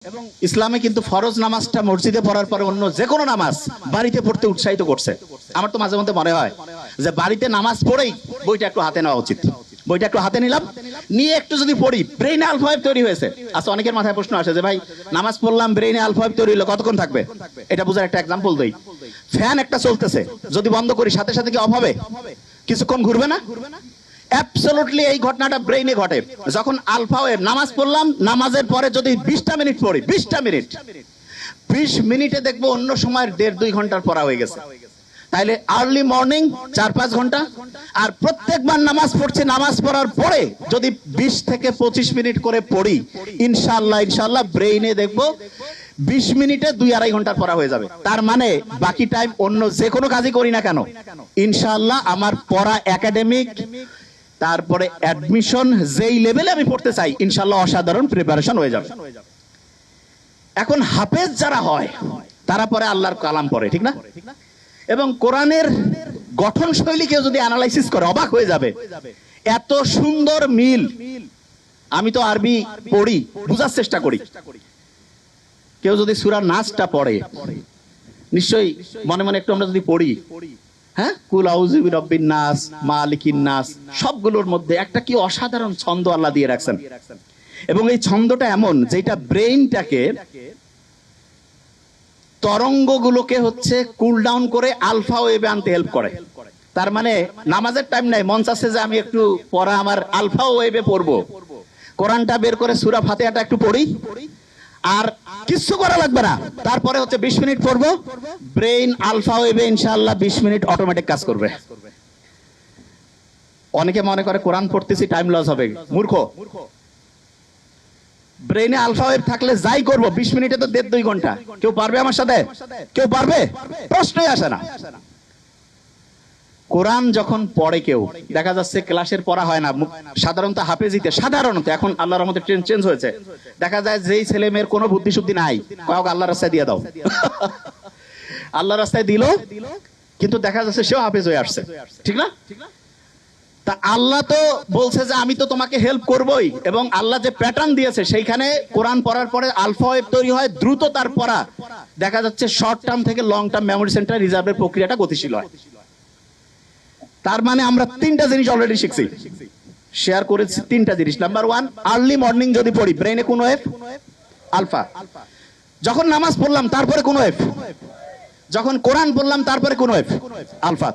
এবং ইসলামে কিন্তু ফরজ নামাজটা মসজিদে পড়ার পরে অন্য যে কোনো নামাজ বাড়িতে পড়তে উৎসাহিত করছে। আমার তো মাঝে মধ্যে মনে হয় যে বাড়িতে নামাজ পড়েই বইটা একটু হাতে নেওয়া উচিত। বইটা একটু হাতে নিলাম, নিয়ে একটু যদি পড়ি, ব্রেইনে আলফা ওয়েভ তৈরি হয়েছে। আচ্ছা, অনেকের মাথায় প্রশ্ন আসে যে ভাই নামাজ পড়লাম, ব্রেইনে আলফা ওয়েভ তৈরি হলো, কতক্ষণ থাকবে? এটা বোঝার একটা এক্সাম্পল দেই। ফ্যান একটা চলতেছে, যদি বন্ধ করি সাথে সাথে কি অফ হবে? কিছুক্ষণ ঘুরবে না? অ্যাবসলিউটলি এই ঘটনাটা ব্রেইনে ঘটে। যখন আলফা ওয়েভ, নামাজ পড়লাম, নামাজের পরে যদি 20টা মিনিট পড়ি, 20 মিনিটে দেখবো অন্য সময়ের 1.5-2 ঘন্টার পড়া হয়ে গেছে। তাইলে আর্লি মর্নিং 4-5 ঘন্টা, আর প্রত্যেকবার নামাজ পড়ছি, নামাজ পড়ার পরে যদি 20 থেকে 25 মিনিট করে পড়ি, ইনশাআল্লাহ ব্রেইনে দেখবো 20 মিনিটে 2-2.5 ঘন্টার পড়া হয়ে যাবে। তার মানে বাকি টাইম অন্য যে কোনো কাজই করি না কেন, ইনশাআল্লাহ আমার পড়া, একাডেমিক, তারপরে অ্যাডমিশন, যেই লেভেলে আমি পড়তে চাই, ইনশাআল্লাহ অসাধারণ প্রিপারেশন হয়ে যাবে। এখন হাফেজ যারা হয় তারা পরে আল্লাহর কালাম পড়ে, ঠিক না? এবং কোরআনের গঠন শৈলী কেউ যদি অ্যানালাইসিস করে অবাক হয়ে যাবে, এত সুন্দর মিল। আমি তো আরবি পড়ি, বুঝার চেষ্টা করি। কেউ যদি সূরা নাসটা পড়ে, নিশ্চয়ই মনে মনে একটু আমরা যদি পড়ি, হ্যাঁ, কুল আউযু বিরাব্বিন নাস, মালিকিন নাস, সবগুলোর মধ্যে একটা কি অসাধারণ ছন্দ আল্লাহ দিয়ে রাখছেন। এবং এই ছন্দটা এমন যেটা ব্রেইনটাকে, তরঙ্গগুলোকে হচ্ছে কুল ডাউন করে আলফা ওয়েভে আনতে হেল্প করে। তার মানে নামাজের টাইম নাই, মন চাচ্ছে যে আমি একটু পড়া আমার আলফা ওয়েভে পড়বো, কোরআনটা বের করে সূরা ফাতিহাটা একটু পড়ি, আর কিছু করা লাগবে না। তারপরে হচ্ছে 20 মিনিট পড়বো, ব্রেইন আলফা ওয়েভে ইনশাআল্লাহ 20 মিনিট অটোমেটিক কাজ করবে। অনেকে মনে করে কোরআন পড়তেছি টাইম লস হবে, মূর্খ। ব্রেইনে আলফা ওয়েভ থাকলে যাই করব 20 মিনিটে তো 1.5-2 ঘন্টা। কেউ পারবে আমার সাথে? কেউ পারবে? প্রশ্নই আসে না। কোরআন যখন পড়ে কেউ, দেখা যাচ্ছে ক্লাসের পড়া হয় না, সাধারণত হাফেজিতে, সাধারণত এখন আল্লাহর রহমতে ট্রেন্ড চেঞ্জ হয়েছে, দেখা যায় যেই ছেলে মেয়ের কোনো বুদ্ধি শুদ্ধি নাই, কয়েক আল্লাহর রাস্তায় দিয়ে দাও, আল্লাহর রাস্তায় দিল, কিন্তু দেখা যাচ্ছে সেও হাফেজ হয়ে আসছে, ঠিক না? তা আল্লাহ তো বলছে যে আমি তো তোমাকে হেল্প করবই, এবং আল্লাহ যে প্যাটার্ন দিয়েছে সেইখানে কোরআন পড়ার পরে আলফা ওয়েভ তৈরি হয়, দ্রুত তার পড়া, দেখা যাচ্ছে শর্ট টার্ম থেকে লং টার্ম মেমোরি সেন্টার রিজার্ভের প্রক্রিয়াটা গতিশীল হয়। তার মানে আমরা 3টা জিনিস অলরেডি শিখছি, শেয়ার করেছি 3টা জিনিস। নাম্বার 1, আর্লি মর্নিং যদি পড়ি, ব্রেইনে কোন ওয়েভ? আলফা। যখন নামাজ পড়লাম তারপরে কোন ওয়েভ? যখন কোরআন পড়লাম তারপরে কোন ওয়েভ? আলফা।